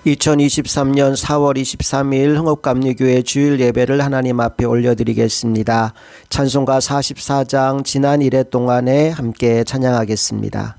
2023년 4월 23일 흥업감리교회 주일 예배를 하나님 앞에 올려드리겠습니다. 찬송가 44장 지난 1회 동안에 함께 찬양하겠습니다.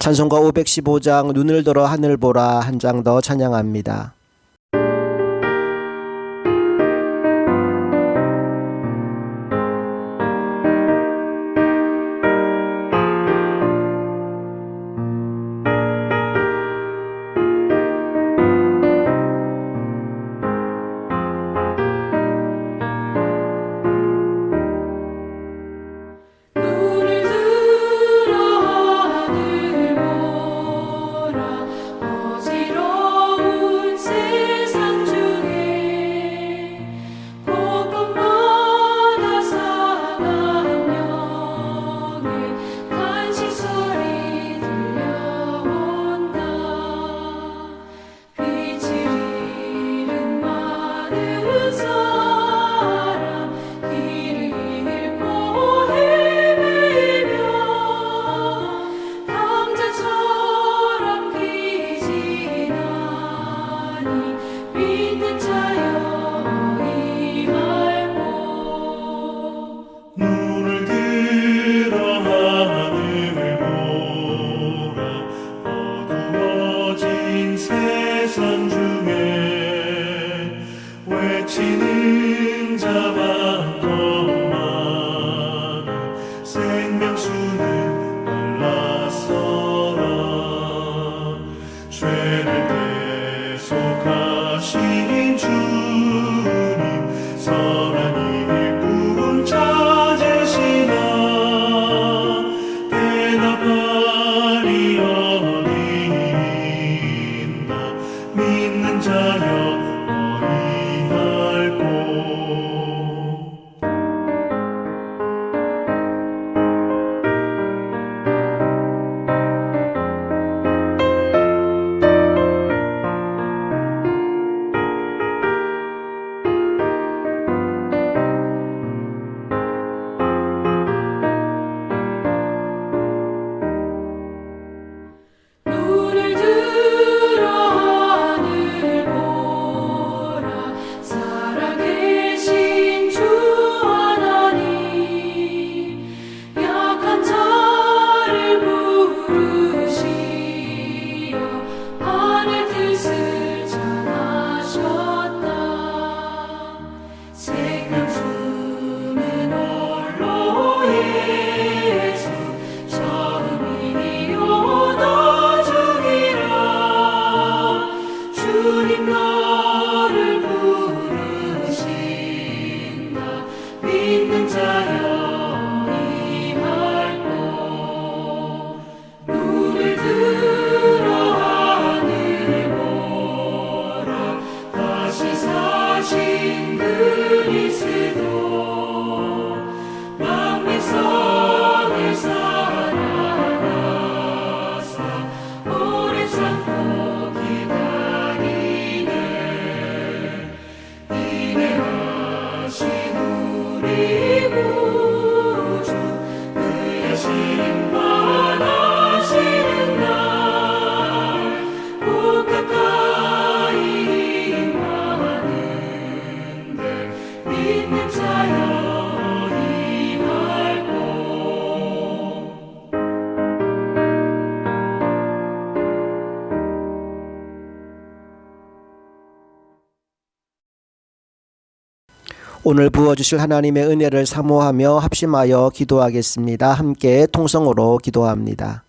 찬송가 515장 눈을 들어 하늘 보라 한 장 더 찬양합니다. 어지러운 임하시는 날 곧 가까이 임하는데 믿는 자여 임할고. 오늘 부어주실 하나님의 은혜를 사모하며 합심하여 기도하겠습니다. 함께 통성으로 기도합니다.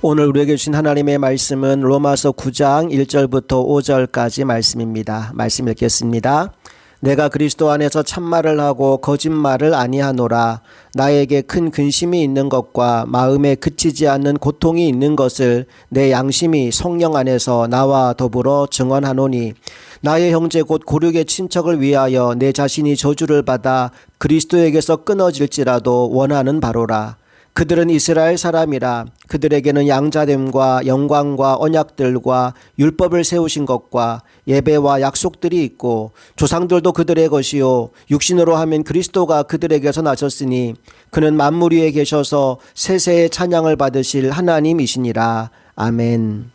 오늘 우리에게 주신 하나님의 말씀은 로마서 9장 1절부터 5절까지 말씀입니다. 말씀 읽겠습니다. 내가 그리스도 안에서 참말을 하고 거짓말을 아니하노라. 나에게 큰 근심이 있는 것과 마음에 그치지 않는 고통이 있는 것을 내 양심이 성령 안에서 나와 더불어 증언하노니 나의 형제 곧 고륙의 친척을 위하여 내 자신이 저주를 받아 그리스도에게서 끊어질지라도 원하는 바로라. 그들은 이스라엘 사람이라. 그들에게는 양자됨과 영광과 언약들과 율법을 세우신 것과 예배와 약속들이 있고 조상들도 그들의 것이요 육신으로 하면 그리스도가 그들에게서 나셨으니 그는 만물 위에 계셔서 세세의 찬양을 받으실 하나님이시니라. 아멘.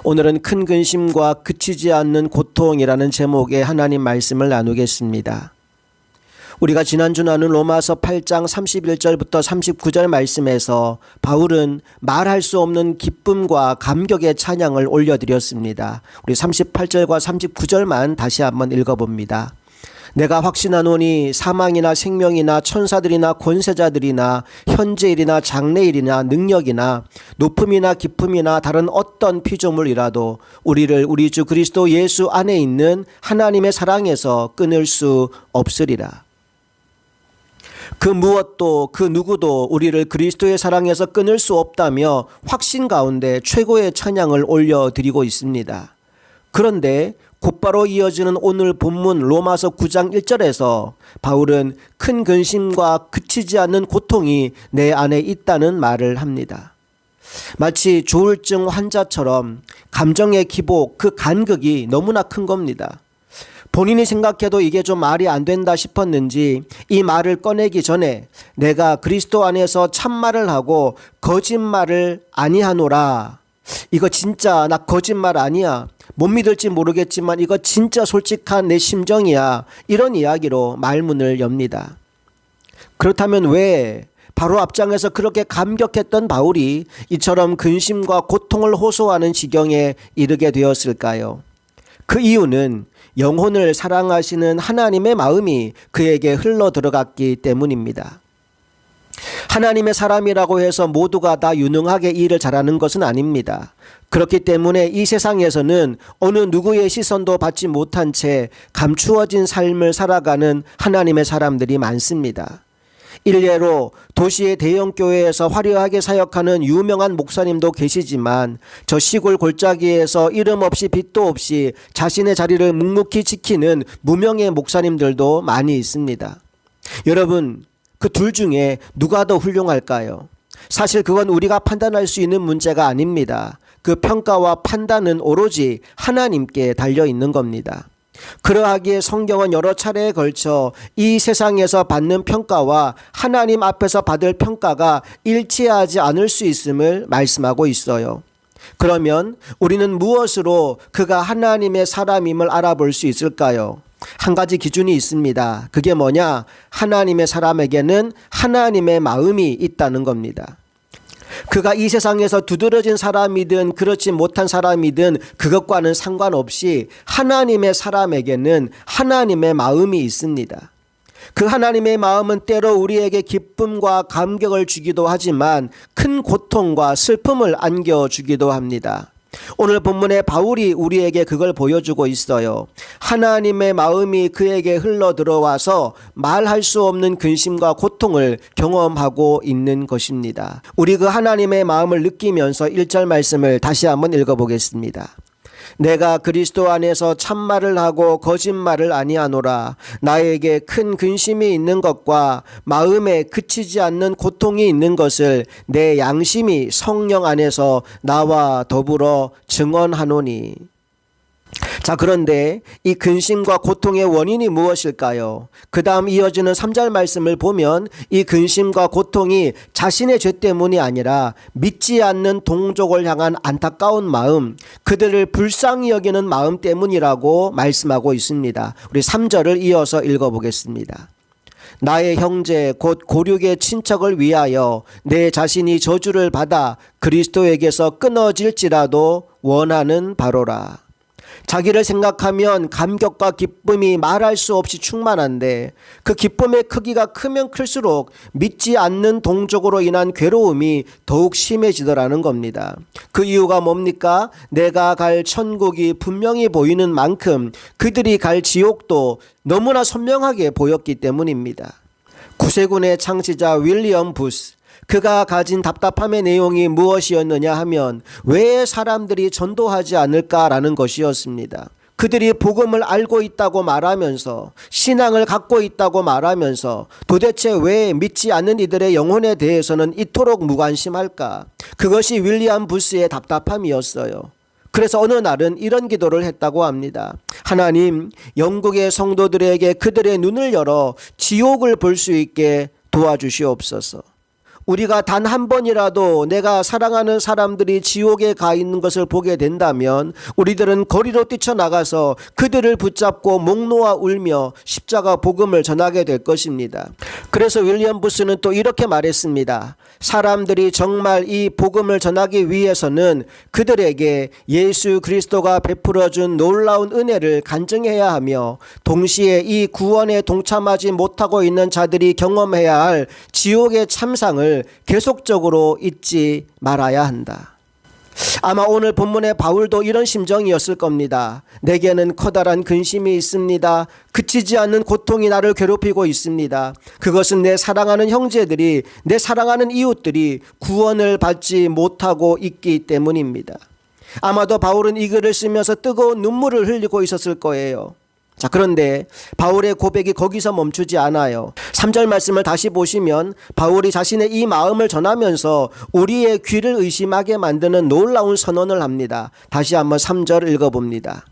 오늘은 큰 근심과 그치지 않는 고통이라는 제목의 하나님 말씀을 나누겠습니다. 우리가 지난주 나눈 로마서 8장 31절부터 39절 말씀에서 바울은 말할 수 없는 기쁨과 감격의 찬양을 올려드렸습니다. 우리 38절과 39절만 다시 한번 읽어봅니다. 내가 확신하노니 사망이나 생명이나 천사들이나 권세자들이나 현재일이나 장래일이나 능력이나 높음이나 깊음이나 다른 어떤 피조물이라도 우리를 우리 주 그리스도 예수 안에 있는 하나님의 사랑에서 끊을 수 없으리라. 그 무엇도 그 누구도 우리를 그리스도의 사랑에서 끊을 수 없다며 확신 가운데 최고의 찬양을 올려드리고 있습니다. 그런데 곧바로 이어지는 오늘 본문 로마서 9장 1절에서 바울은 큰 근심과 그치지 않는 고통이 내 안에 있다는 말을 합니다. 마치 조울증 환자처럼 감정의 기복, 그 간극이 너무나 큰 겁니다. 본인이 생각해도 이게 좀 말이 안 된다 싶었는지 이 말을 꺼내기 전에 내가 그리스도 안에서 참말을 하고 거짓말을 아니하노라. 이거 진짜 나 거짓말 아니야. 못 믿을지 모르겠지만 이거 진짜 솔직한 내 심정이야. 이런 이야기로 말문을 엽니다. 그렇다면 왜 바로 앞장에서 그렇게 감격했던 바울이 이처럼 근심과 고통을 호소하는 지경에 이르게 되었을까요? 그 이유는 영혼을 사랑하시는 하나님의 마음이 그에게 흘러 들어갔기 때문입니다. 하나님의 사람이라고 해서 모두가 다 유능하게 일을 잘하는 것은 아닙니다. 그렇기 때문에 이 세상에서는 어느 누구의 시선도 받지 못한 채 감추어진 삶을 살아가는 하나님의 사람들이 많습니다. 일례로 도시의 대형 교회에서 화려하게 사역하는 유명한 목사님도 계시지만 저 시골 골짜기에서 이름 없이 빚도 없이 자신의 자리를 묵묵히 지키는 무명의 목사님들도 많이 있습니다. 여러분, 그 둘 중에 누가 더 훌륭할까요? 사실 그건 우리가 판단할 수 있는 문제가 아닙니다. 그 평가와 판단은 오로지 하나님께 달려 있는 겁니다. 그러하기에 성경은 여러 차례에 걸쳐 이 세상에서 받는 평가와 하나님 앞에서 받을 평가가 일치하지 않을 수 있음을 말씀하고 있어요. 그러면 우리는 무엇으로 그가 하나님의 사람임을 알아볼 수 있을까요? 한 가지 기준이 있습니다. 그게 뭐냐? 하나님의 사람에게는 하나님의 마음이 있다는 겁니다. 그가 이 세상에서 두드러진 사람이든 그렇지 못한 사람이든 그것과는 상관없이 하나님의 사람에게는 하나님의 마음이 있습니다. 그 하나님의 마음은 때로 우리에게 기쁨과 감격을 주기도 하지만 큰 고통과 슬픔을 안겨주기도 합니다. 오늘 본문에 바울이 우리에게 그걸 보여주고 있어요. 하나님의 마음이 그에게 흘러 들어와서 말할 수 없는 근심과 고통을 경험하고 있는 것입니다. 우리 그 하나님의 마음을 느끼면서 1절 말씀을 다시 한번 읽어보겠습니다. 내가 그리스도 안에서 참말을 하고 거짓말을 아니하노라. 나에게 큰 근심이 있는 것과 마음에 그치지 않는 고통이 있는 것을 내 양심이 성령 안에서 나와 더불어 증언하노니. 자, 그런데 이 근심과 고통의 원인이 무엇일까요? 그 다음 이어지는 3절 말씀을 보면 이 근심과 고통이 자신의 죄 때문이 아니라 믿지 않는 동족을 향한 안타까운 마음, 그들을 불쌍히 여기는 마음 때문이라고 말씀하고 있습니다. 우리 3절을 이어서 읽어보겠습니다. 나의 형제 곧 고륙의 친척을 위하여 내 자신이 저주를 받아 그리스도에게서 끊어질지라도 원하는 바로라. 자기를 생각하면 감격과 기쁨이 말할 수 없이 충만한데 그 기쁨의 크기가 크면 클수록 믿지 않는 동족으로 인한 괴로움이 더욱 심해지더라는 겁니다. 그 이유가 뭡니까? 내가 갈 천국이 분명히 보이는 만큼 그들이 갈 지옥도 너무나 선명하게 보였기 때문입니다. 구세군의 창시자 윌리엄 부스, 그가 가진 답답함의 내용이 무엇이었느냐 하면 왜 사람들이 전도하지 않을까라는 것이었습니다. 그들이 복음을 알고 있다고 말하면서 신앙을 갖고 있다고 말하면서 도대체 왜 믿지 않는 이들의 영혼에 대해서는 이토록 무관심할까? 그것이 윌리엄 부스의 답답함이었어요. 그래서 어느 날은 이런 기도를 했다고 합니다. 하나님, 영국의 성도들에게 그들의 눈을 열어 지옥을 볼 수 있게 도와주시옵소서. 우리가 단 한 번이라도 내가 사랑하는 사람들이 지옥에 가 있는 것을 보게 된다면 우리들은 거리로 뛰쳐나가서 그들을 붙잡고 목 놓아 울며 십자가 복음을 전하게 될 것입니다. 그래서 윌리엄 부스는 또 이렇게 말했습니다. 사람들이 정말 이 복음을 전하기 위해서는 그들에게 예수 그리스도가 베풀어준 놀라운 은혜를 간증해야 하며 동시에 이 구원에 동참하지 못하고 있는 자들이 경험해야 할 지옥의 참상을 계속적으로 잊지 말아야 한다. 아마 오늘 본문의 바울도 이런 심정이었을 겁니다. 내게는 커다란 근심이 있습니다. 그치지 않는 고통이 나를 괴롭히고 있습니다. 그것은 내 사랑하는 형제들이, 내 사랑하는 이웃들이 구원을 받지 못하고 있기 때문입니다. 아마도 바울은 이 글을 쓰면서 뜨거운 눈물을 흘리고 있었을 거예요. 자, 그런데 바울의 고백이 거기서 멈추지 않아요. 3절 말씀을 다시 보시면 바울이 자신의 이 마음을 전하면서 우리의 귀를 의심하게 만드는 놀라운 선언을 합니다. 다시 한번 3절 읽어봅니다.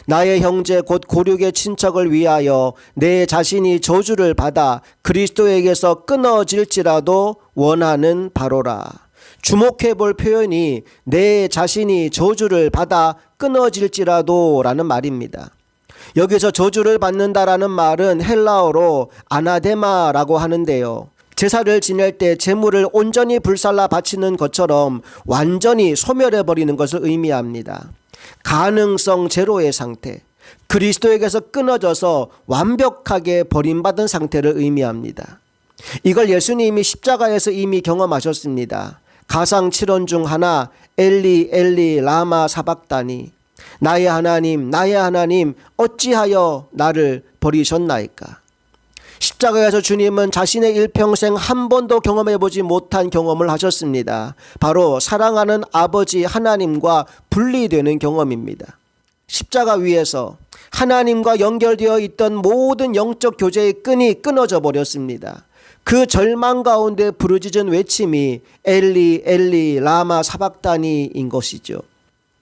나의 형제 곧 고륙의 친척을 위하여 내 자신이 저주를 받아 그리스도에게서 끊어질지라도 원하는 바로라. 주목해 볼 표현이 내 자신이 저주를 받아 끊어질지라도 라는 말입니다. 여기서 저주를 받는다라는 말은 헬라어로 아나데마라고 하는데요. 제사를 지낼 때 제물을 온전히 불살라 바치는 것처럼 완전히 소멸해버리는 것을 의미합니다. 가능성 제로의 상태, 그리스도에게서 끊어져서 완벽하게 버림받은 상태를 의미합니다. 이걸 예수님이 십자가에서 이미 경험하셨습니다. 가상 7원 중 하나, 엘리 엘리 라마 사박다니, 나의 하나님 어찌하여 나를 버리셨나이까. 십자가에서 주님은 자신의 일평생 한 번도 경험해보지 못한 경험을 하셨습니다. 바로 사랑하는 아버지 하나님과 분리되는 경험입니다. 십자가 위에서 하나님과 연결되어 있던 모든 영적 교제의 끈이 끊어져 버렸습니다. 그 절망 가운데 부르짖은 외침이 엘리 엘리 라마 사박다니인 것이죠.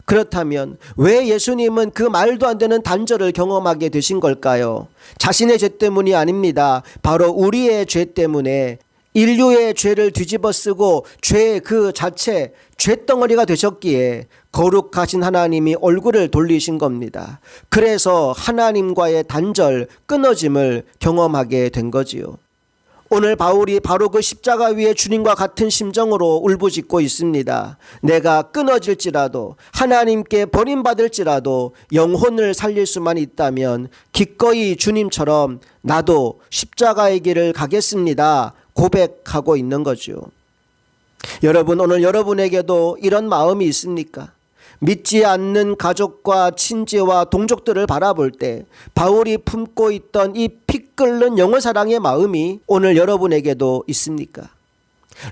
그렇다면 왜 예수님은 그 말도 안 되는 단절을 경험하게 되신 걸까요? 자신의 죄 때문이 아닙니다. 바로 우리의 죄 때문에 인류의 죄를 뒤집어 쓰고 죄 그 자체 죄덩어리가 되셨기에 거룩하신 하나님이 얼굴을 돌리신 겁니다. 그래서 하나님과의 단절, 끊어짐을 경험하게 된 거지요. 오늘 바울이 바로 그 십자가 위에 주님과 같은 심정으로 울부짖고 있습니다. 내가 끊어질지라도 하나님께 버림받을지라도 영혼을 살릴 수만 있다면 기꺼이 주님처럼 나도 십자가의 길을 가겠습니다. 고백하고 있는 거죠. 여러분, 오늘 여러분에게도 이런 마음이 있습니까? 믿지 않는 가족과 친지와 동족들을 바라볼 때 바울이 품고 있던 이 피 끓는 영원사랑의 마음이 오늘 여러분에게도 있습니까?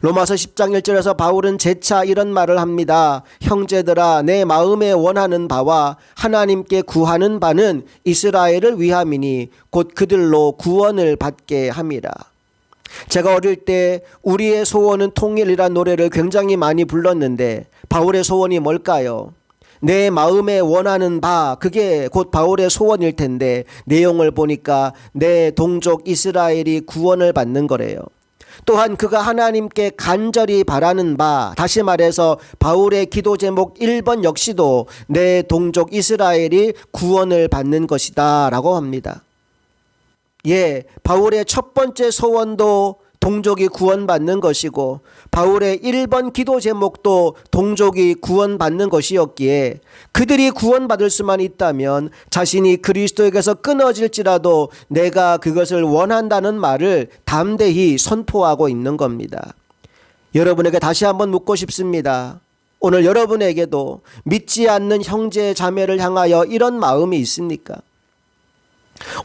로마서 10장 1절에서 바울은 재차 이런 말을 합니다. 형제들아, 내 마음에 원하는 바와 하나님께 구하는 바는 이스라엘을 위함이니 곧 그들로 구원을 받게 함이라. 제가 어릴 때 우리의 소원은 통일이란 노래를 굉장히 많이 불렀는데 바울의 소원이 뭘까요? 내 마음에 원하는 바, 그게 곧 바울의 소원일 텐데 내용을 보니까 내 동족 이스라엘이 구원을 받는 거래요. 또한 그가 하나님께 간절히 바라는 바, 다시 말해서 바울의 기도 제목 1번 역시도 내 동족 이스라엘이 구원을 받는 것이다 라고 합니다. 예, 바울의 첫 번째 소원도 동족이 구원받는 것이고 바울의 1번 기도 제목도 동족이 구원받는 것이었기에 그들이 구원받을 수만 있다면 자신이 그리스도에게서 끊어질지라도 내가 그것을 원한다는 말을 담대히 선포하고 있는 겁니다. 여러분에게 다시 한번 묻고 싶습니다. 오늘 여러분에게도 믿지 않는 형제 자매를 향하여 이런 마음이 있습니까?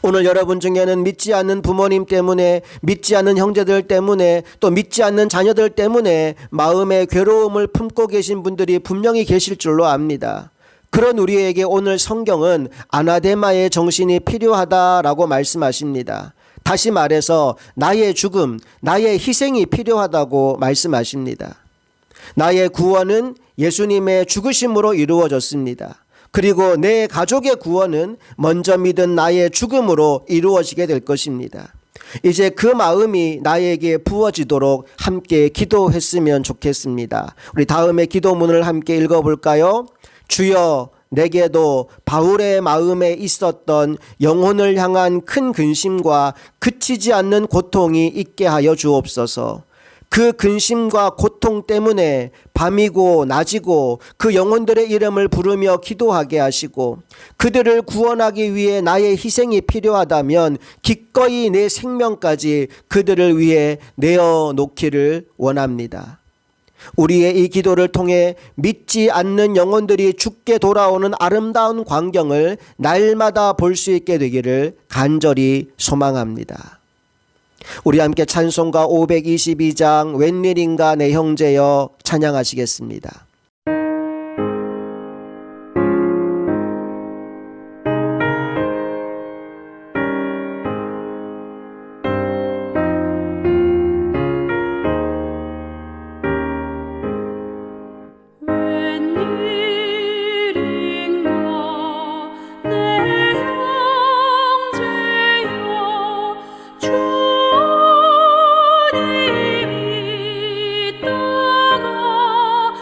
오늘 여러분 중에는 믿지 않는 부모님 때문에, 믿지 않는 형제들 때문에, 또 믿지 않는 자녀들 때문에 마음의 괴로움을 품고 계신 분들이 분명히 계실 줄로 압니다. 그런 우리에게 오늘 성경은 아나데마의 정신이 필요하다라고 말씀하십니다. 다시 말해서 나의 죽음, 나의 희생이 필요하다고 말씀하십니다. 나의 구원은 예수님의 죽으심으로 이루어졌습니다. 그리고 내 가족의 구원은 먼저 믿은 나의 죽음으로 이루어지게 될 것입니다. 이제 그 마음이 나에게 부어지도록 함께 기도했으면 좋겠습니다. 우리 다음에 기도문을 함께 읽어볼까요? 주여, 내게도 바울의 마음에 있었던 영혼을 향한 큰 근심과 그치지 않는 고통이 있게 하여 주옵소서. 그 근심과 고통 때문에 밤이고 낮이고 그 영혼들의 이름을 부르며 기도하게 하시고 그들을 구원하기 위해 나의 희생이 필요하다면 기꺼이 내 생명까지 그들을 위해 내어놓기를 원합니다. 우리의 이 기도를 통해 믿지 않는 영혼들이 죽게 돌아오는 아름다운 광경을 날마다 볼 수 있게 되기를 간절히 소망합니다. 우리 함께 찬송가 522장 웬일인가 내 형제여 찬양하시겠습니다. 주님이 떠나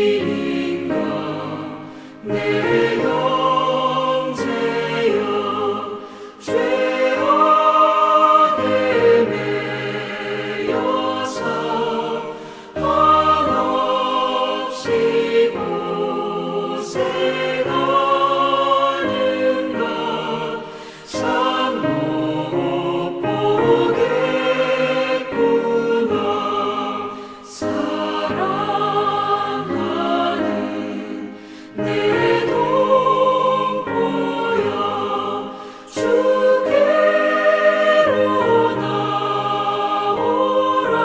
웬일인가 내 형제여 죄악에 매여서 한없이 고생하는가 참 못 보겠구나 사랑하는 내 동포여 주께로 나오라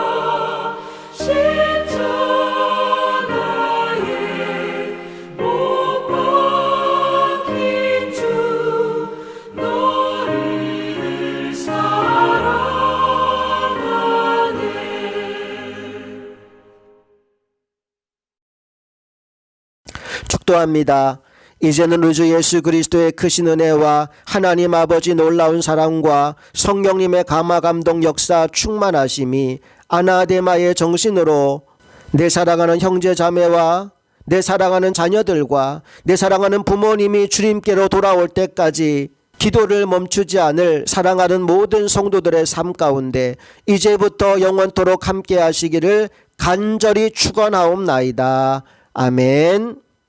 십자가에 못 박힌 주 너를 사랑하네. 축도합니다. 이제는 우리 주 예수 그리스도의 크신 은혜와 하나님 아버지 놀라운 사랑과 성령님의 감화 감동 역사 충만하심이 아나데마의 정신으로 내 사랑하는 형제 자매와 내 사랑하는 자녀들과 내 사랑하는 부모님이 주님께로 돌아올 때까지 기도를 멈추지 않을 사랑하는 모든 성도들의 삶 가운데 이제부터 영원토록 함께 하시기를 간절히 축원하옵나이다. 아멘.